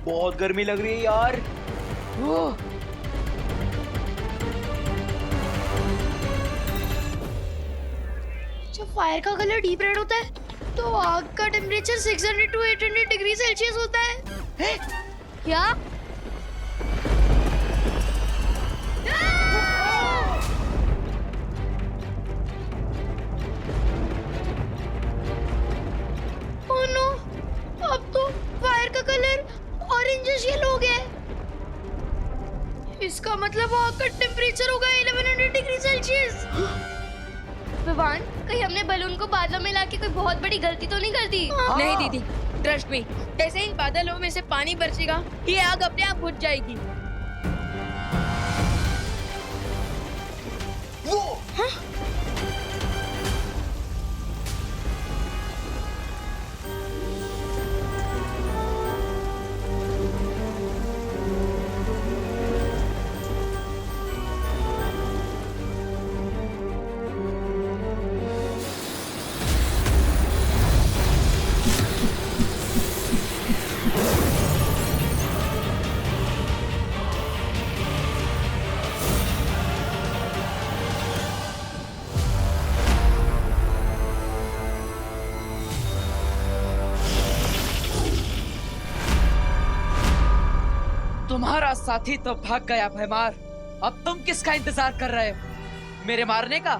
बहुत गर्मी लग रही है यार। जब फायर का कलर डीप रेड होता है तो आग का टेम्परेचर 600 to 800 डिग्री सेल्सियस होता है। क्या? ओह नो, अब तो फायर का कलर ऑरेंजिश येलो हो गया है। इसका मतलब आग का टेम्परेचर होगा 1100 डिग्री सेल्सियस। विवान, कहीं हमने बलून को बादलों में लाके कोई बहुत बड़ी गलती तो नहीं कर दी? नहीं दीदी, ट्रस्ट मी, जैसे ही बादलों में से पानी बरसेगा ये आग अपने आप बुझ जाएगी। वो तुम्हारा साथी तो भाग गया भैमार। अब तुम किसका इंतजार कर रहे हो? मेरे मारने का?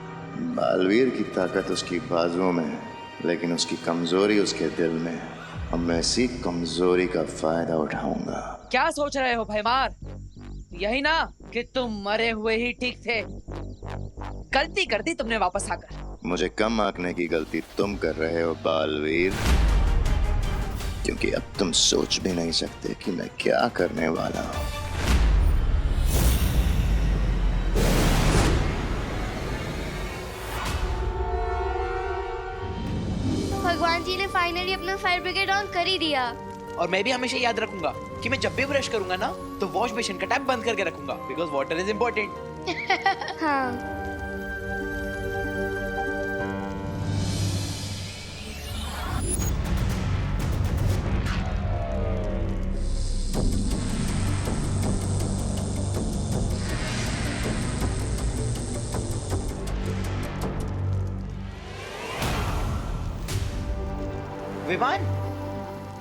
बालवीर की ताकत उसकी बाजुओं में है, लेकिन उसकी कमजोरी उसके दिल में है। अब मैं इसी कमजोरी का फायदा उठाऊंगा। क्या सोच रहे हो भैमार? यही ना कि तुम मरे हुए ही ठीक थे। गलती कर दी तुमने वापस आकर। मुझे कम आंकने की गलती तुम कर रहे हो बालवीर, क्योंकि अब तुम सोच भी नहीं सकते कि मैं क्या करने वाला हूँ। भगवान जी ने फाइनली अपना फायर ब्रिगेड ऑन कर ही दिया। और मैं भी हमेशा याद रखूंगा कि मैं जब भी ब्रश करूंगा ना तो वॉश बेसिन का टैप बंद करके रखूंगा, बिकॉज वाटर इज इम्पोर्टेंट। हाँ। विमान,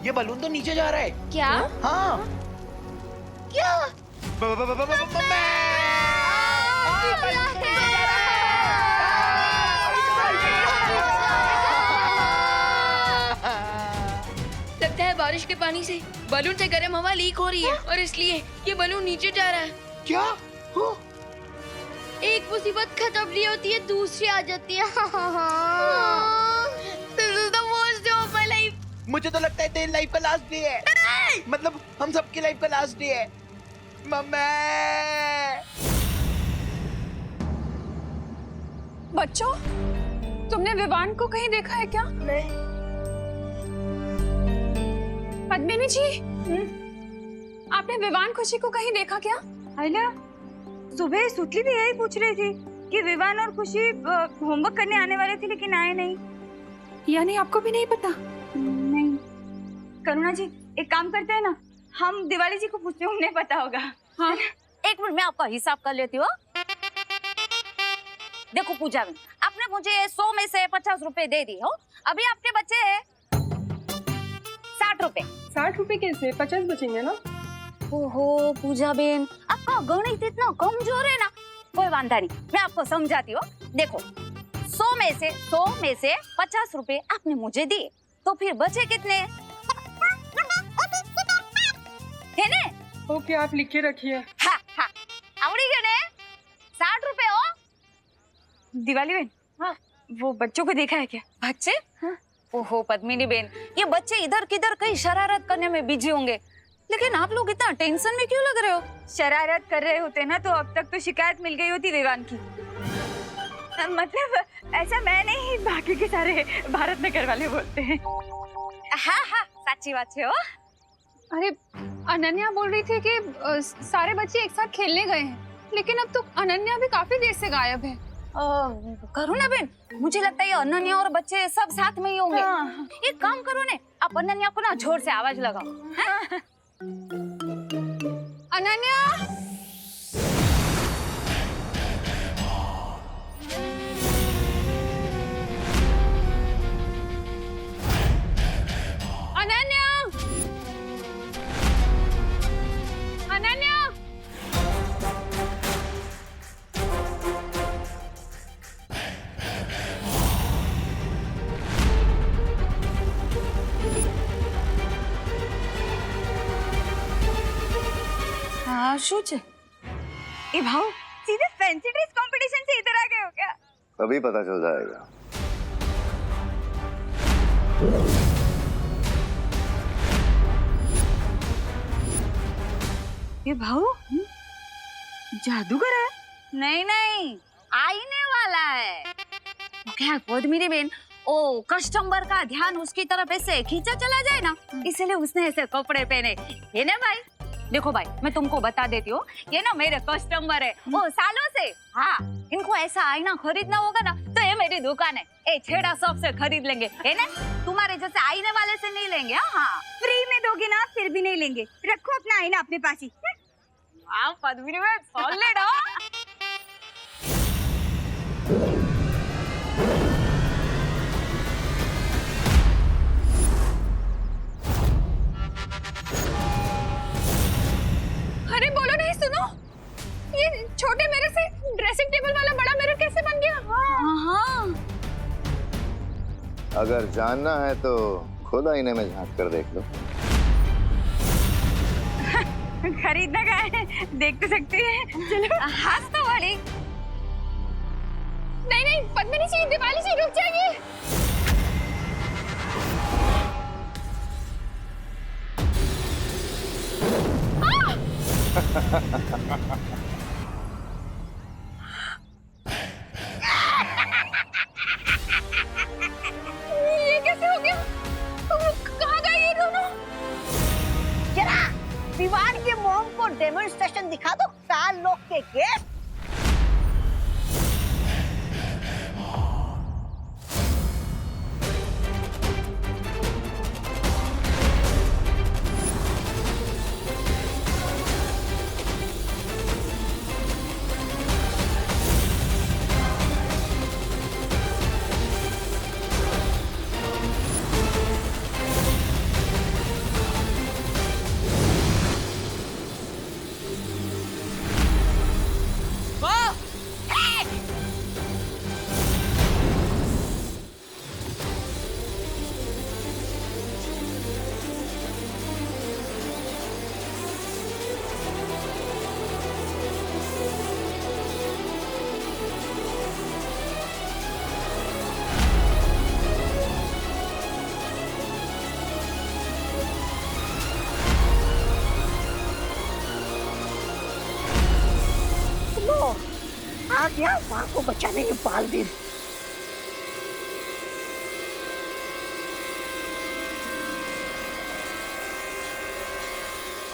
ये बलून तो नीचे जा रहा है। क्या? हाँ। क्या? लगता है बारिश के पानी से बलून से गर्म हवा लीक हो रही है और इसलिए ये बलून नीचे जा रहा है। क्या? एक मुसीबत खत्म नहीं होती है, दूसरी आ जाती है। This is the worst day of my life. मुझे तो लगता है तेरी लाइफ का लास्ट डे है। मतलब हम सबकी लाइफ का लास्ट डे है। मम्मी। बच्चों, तुमने विवान को कहीं देखा है क्या? नहीं। पद्मिनी जी, आपने विवान खुशी को कहीं देखा क्या? आइला, सुबह सुतली भी यही पूछ रही थी कि विवान और खुशी होमवर्क करने आने वाले थे लेकिन आए नहीं। यानी आपको भी नहीं पता? नहीं। करुणा जी, एक काम करते हैं ना, हम दिवाली जी को पूछते हैं, उन्हें पता होगा। हाँ। एक मिनट, मैं आपका हिसाब कर लेती हूँ। देखो पूजा, आपने मुझे 100 में से 50 रुपए दे दी हो। अभी आपके बचे हैं 60 रुपए। 60 रुपए कैसे? 50 बचेंगे ना? ओहो पूजा बेन, आपका गणित इतना कमजोर है ना। कोई वांधा नहीं, मैं आपको समझाती हूँ। देखो 100 में से 50 रुपए आपने मुझे दिए, तो फिर बचे कितने है ने? ओके, आप लिख के रखिए। हाँ हाँ, आवड़ी गए ने 60 रुपए हो। दिवाली बहन, हाँ, वो बच्चों को देखा है क्या? बच्चे? हाँ। ओहो पद्मिनी बेन, ये बच्चे इधर किधर कहीं शरारत करने में बिजी होंगे, लेकिन आप लोग इतना टेंशन में क्यों लग रहे हो? शरारत कर रहे होते ना तो अब तक तो शिकायत मिल गई होती विवान की। मतलब ऐसा मैं नहीं, बाकी के सारे भारत नगर वाले बोलते हैं। हाँ हाँ, सच्ची बात है। हो अरे, अनन्या बोल रही थी कि सारे बच्चे एक साथ खेलने गए हैं, लेकिन अब तो अनन्या भी काफी देर से गायब है। करुणा बेन, मुझे लगता है ये अनन्या और बच्चे सब साथ में ही होंगे। एक काम करो ने, आप अनन्या को ना जोर से आवाज लगाओ। अनन्या, अनन्या, अनन्या, हाँ શું છે એ ભાવ सीधे फैंसी ड्रेस कंपटीशन से इधर आ गए हो क्या? अभी पता चल जाएगा। ये भाव जादूगर है? नहीं नहीं, आईने वाला है। क्या पद्मिनी बेन, ओ कस्टमर का ध्यान उसकी तरफ ऐसे खींचा चला जाए ना, इसलिए उसने ऐसे कपड़े पहने। ये ना भाई, देखो भाई, मैं तुमको बता देती हूँ, ये ना मेरे कस्टमर है वो सालों से। हाँ, इनको ऐसा आईना खरीदना होगा ना तो ये मेरी दुकान है, ए छेड़ा शॉप से खरीद लेंगे, है ना? तुम्हारे जैसे आईने वाले से नहीं लेंगे। हाँ, फ्री में दोगे ना फिर भी नहीं लेंगे। रखो अपना आईना अपने पास ही। वाह पद्मिनी बेन, सॉलिड हो। अरे बोलो नहीं, सुनो, ये छोटे मिरर से ड्रेसिंग टेबल वाला बड़ा मिरर कैसे बन गया? हाँ, अगर जानना है तो खुद आईने में झांक कर देख लो। खरीदना का है, देख तो सकते हैं। चलो हाथ तो वाली। नहीं नहीं पद्मिनी जी, दिवाली जी रुक जाइए। ये कैसे हो गया? कहाँ गए ये दोनों? जरा विवान के मॉम को डेमोन्स्ट्रेशन दिखा दो, साल लोग के गेस्ट। आ गया माँ को बचाने के बालवीर।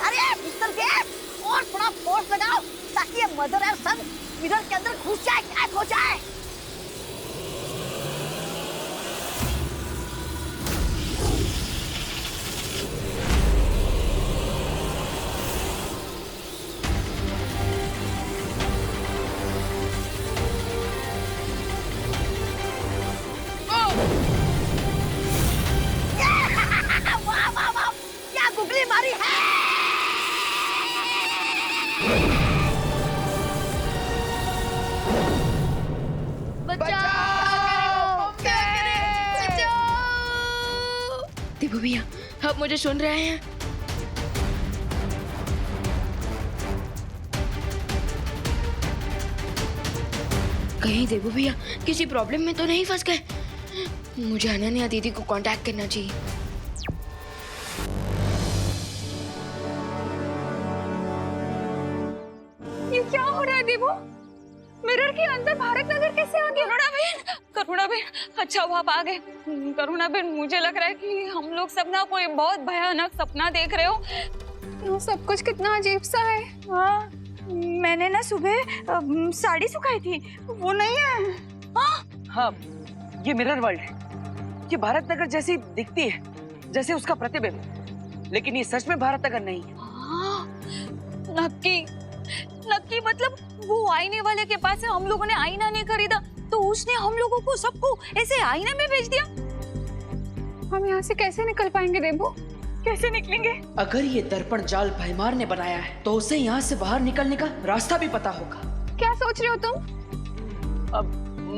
अरे मिस्टर गेट, और थोड़ा फोर्स लगाओ ताकि ये मदर और सन मिरर के अंदर घुस जाए, कैद हो जाए। वाह वाह वाह, क्या गुगली मारी है। देबू भैया, आप मुझे सुन रहे हैं? कहीं देबू भैया किसी प्रॉब्लम में तो नहीं फंस गए? मुझे अनन्या दीदी को कांटेक्ट करना चाहिए। ये क्या हो रहा है देवो? मिरर के अंदर भारत नगर कैसे आ गया? करुणा बेन, अच्छा हुआ आप आ गए। करुणा बेन, मुझे लग रहा है कि हम लोग सब ना कोई बहुत भयानक सपना देख रहे हो। ये सब कुछ कितना अजीब सा है। हाँ, मैंने ना सुबह साड़ी सुखाई थी, वो नहीं है। हाँ, ये मिरर वर्ल्ड है। ये भारत नगर जैसी दिखती है, जैसे उसका प्रतिबिंब। लेकिन ये सच में भारत का नहीं है। नक्की नक्की मतलब वो आईने वाले के पास से हम लोगों ने आईना नहीं खरीदा तो उसने हम लोगों को सबको ऐसे आईने में भेज दिया। हम यहाँ से कैसे निकल पाएंगे देबू? कैसे निकलेंगे? अगर ये दर्पण जाल भैमार ने बनाया है तो उसे यहाँ से बाहर निकलने का रास्ता भी पता होगा। क्या सोच रहे हो तुम?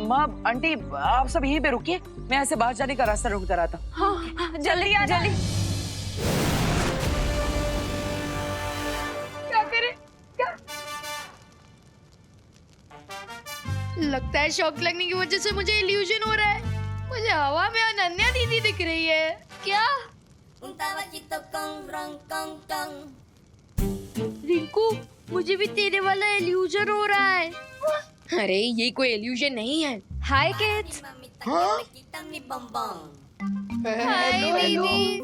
माँ आंटी आप सब यहीं पे रुकिए, मैं यहाँ से बाहर जाने का रास्ता ढूंढता रहता हूँ। हाँ, जल्दी आ जल्दी। क्या करें? क्या? लगता है शॉक लगने की वजह से मुझे इल्यूजन हो रहा है। मुझे हवा में अनन्या दीदी दिख रही है। क्या? रिंकू, मुझे भी तेरे वाला इल्यूजन हो रहा है। अरे ये कोई इल्यूजन नहीं है। हाय किड्स। हाय दीदी,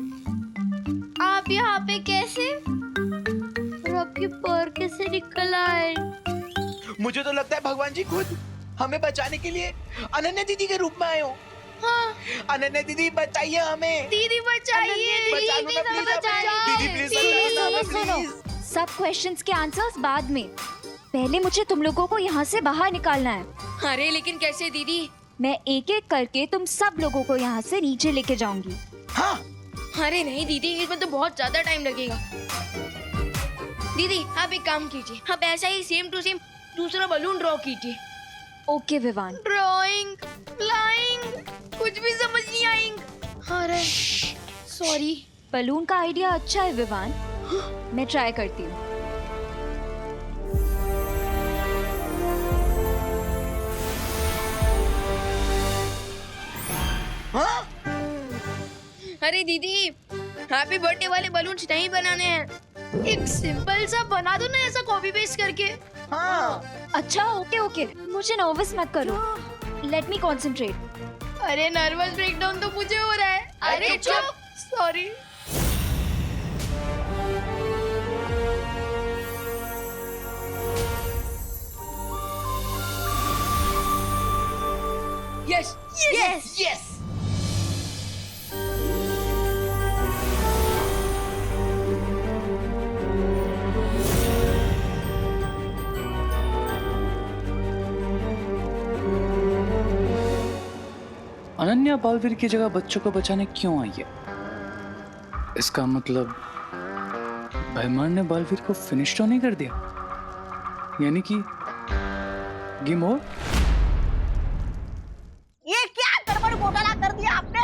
आप यहाँ पे कैसे? और आपके पैर कैसे निकल आए? मुझे तो लगता है भगवान जी खुद हमें बचाने के लिए अनन्या दीदी के रूप में आए हो। हाँ, अनन्या दीदी बचाइए हमें। दीदी बचाइए, बचाओ ना, दीदी please, बचाइए। दीदी प्लीज सुनो, बचाओ, सुनो। सब क्वेश्चंस के आंसर्स बाद में, पहले मुझे तुम लोगों को यहाँ से बाहर निकालना है। अरे लेकिन कैसे दीदी? मैं एक एक करके तुम सब लोगों को यहाँ से नीचे लेके जाऊंगी। हाँ अरे नहीं दीदी, इसमें तो बहुत ज्यादा टाइम लगेगा। दीदी आप एक काम कीजिए, आप ऐसा ही सेम टू सेम दूसरा बलून ड्रॉ कीजिए। ओके विवान। ड्राइंग, फ्लाइंग, कुछ भी समझ नहीं आएंगे। अरे सॉरी। बलून का आइडिया अच्छा है विवान, मैं ट्राई करती हूँ। हाँ अरे दीदी, हैप्पी बर्थडे वाले बलून्स नहीं बनाने हैं। एक सिंपल सा बना दो ना, ऐसा कॉपी पेस्ट करके। हाँ अच्छा ओके ओके, मुझे नर्वस मत करो, लेट मी कॉन्सेंट्रेट। अरे नर्वस ब्रेकडाउन तो मुझे हो रहा है। अरे चुप, sorry. Yes yes yes. Ananya Baalveer की जगह बच्चों को बचाने क्यों आई है? इसका मतलब भैमार ने बालवीर को फिनिश तो नहीं कर दिया, यानी कि गेम ओवर। ये क्या गड़बड़ घोटाला कर दिया आपने?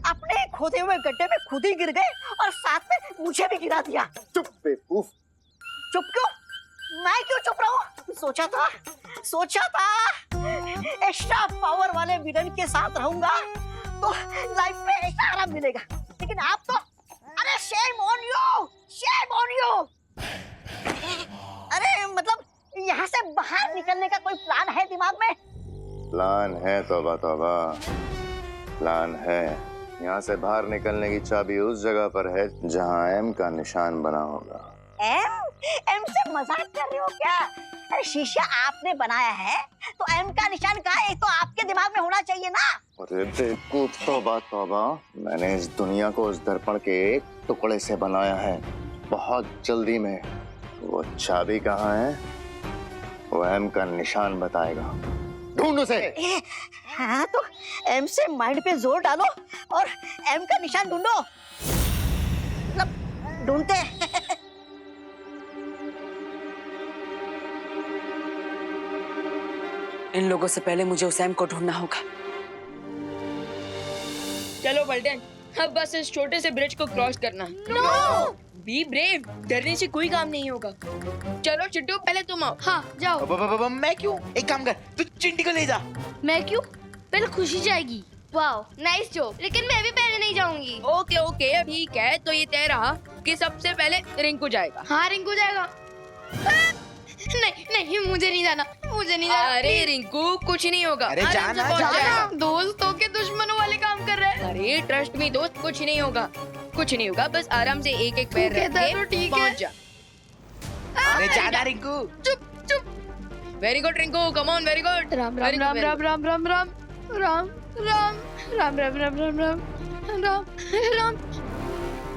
अपने खोदे हुए गड्ढे में खुद ही गिर गए और साथ में मुझे भी गिरा दिया। चुप बेवकूफ। चुप क्यों? मैं क्यों चुप रहूं? सोचा था एक्स्ट्रा पावर वाले विलन के साथ रहूंगा तो लाइफ में एक्स्ट्रा आराम मिलेगा, लेकिन आप तो अरे शेम ऑन यू। अरे मतलब यहाँ से बाहर निकलने का कोई प्लान है दिमाग में? प्लान है, तौबा तौबा प्लान है। यहाँ से बाहर निकलने की चाबी उस जगह पर है जहाँ एम का निशान बना होगा। एम से मजाक कर रहे हो क्या? अरे शीशा आपने बनाया है तो एम का निशान कहाँ है? तो आपके दिमाग में होना चाहिए ना। अरे बेवकूफ, तौबा, मैंने इस दुनिया को उस दर्पण के एक टुकड़े से बनाया है, बहुत जल्दी में। वो चाबी कहाँ है वो एम का निशान बताएगा, ढूंढ उसे। हाँ तो एम से माइंड पे जोर डालो और एम का निशान ढूंढो, मतलब ढूंढते हैं। इन लोगों से पहले मुझे उस एम को ढूंढना होगा। चलो बल्टन, अब बस इस छोटे से ब्रिज को क्रॉस करना। नो! बी ब्रेव, डरने से कोई काम नहीं होगा। चलो चिट्टू, पहले तुम आओ। हाँ जाओ। मैं क्यों? एक काम कर, तू चिंटी को ले जा। मैं क्यों? पहले खुशी जाएगी। Wow, nice joke. लेकिन मैं भी पहले नहीं जाऊंगी। ओके ठीक है, तो ये तय रहा कि सबसे पहले रिंकू जाएगा। हाँ रिंकू जाएगा। नहीं मुझे नहीं जाना। अरे रिंकू, कुछ नहीं होगा। अरे आराम से जाना, पहुंच जाना। जाएगा। दोस्तों के दुश्मनों वाले काम कर रहे हैं। अरे ट्रस्ट मी दोस्त, कुछ नहीं होगा, बस आराम से एक एक पैर तू कहता है रख तो के ठीक है। पहुंच जा। अरे जाना रिंकू। चुप। Very good Rinku, come on, very good. Ram Ram Ram Ram Ram Ram Ram Ram Ram Ram Ram Ram Ram Ram Ram Ram.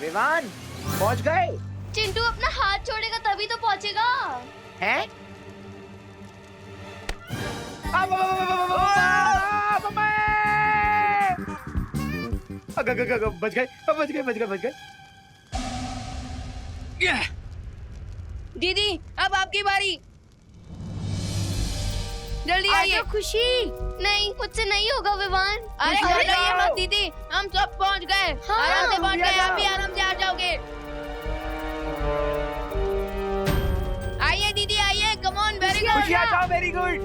Vivaan पहुंच गए चिंटू अपना हाथ छोड़ेगा तभी तो पहुंचेगा। हैं? बच गए। दीदी अब आपकी बारी, जल्दी आइए। खुशी नहीं, मुझसे नहीं होगा विवान। अरे घबराइए मत दीदी, हम सब पहुंच गए। हाँ, आराम से पहुंच गए, आप भी आराम से आ जाओगे। आइए दीदी आइए, कम on, very good. Very good.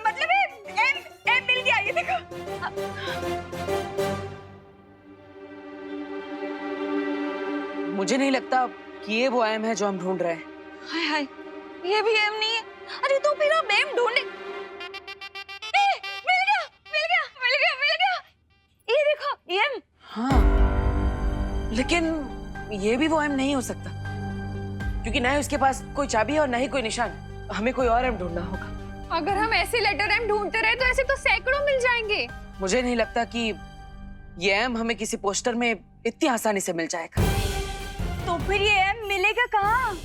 मतलब एम मिल गया, ये देखो। मुझे नहीं लगता कि ये वो एम है जो हम ढूंढ रहे हैं। हाय हाय, ये भी एम नहीं है। अरे तो फिर हम एम ढूंढे। मिल गया। ये देखो एम। हाँ, लेकिन ये भी वो एम नहीं हो सकता, क्योंकि ना ही उसके पास कोई चाबी है और ना ही कोई निशान। हमें कोई और एम ढूंढना होगा। अगर हम ऐसे लेटर एम ढूंढते रहे तो ऐसे तो सैकड़ों मिल जाएंगे। मुझे नहीं लगता कि ये एम हमें किसी पोस्टर में इतनी आसानी से मिल जाएगा। तो फिर ये एम मिलेगा कहाँ?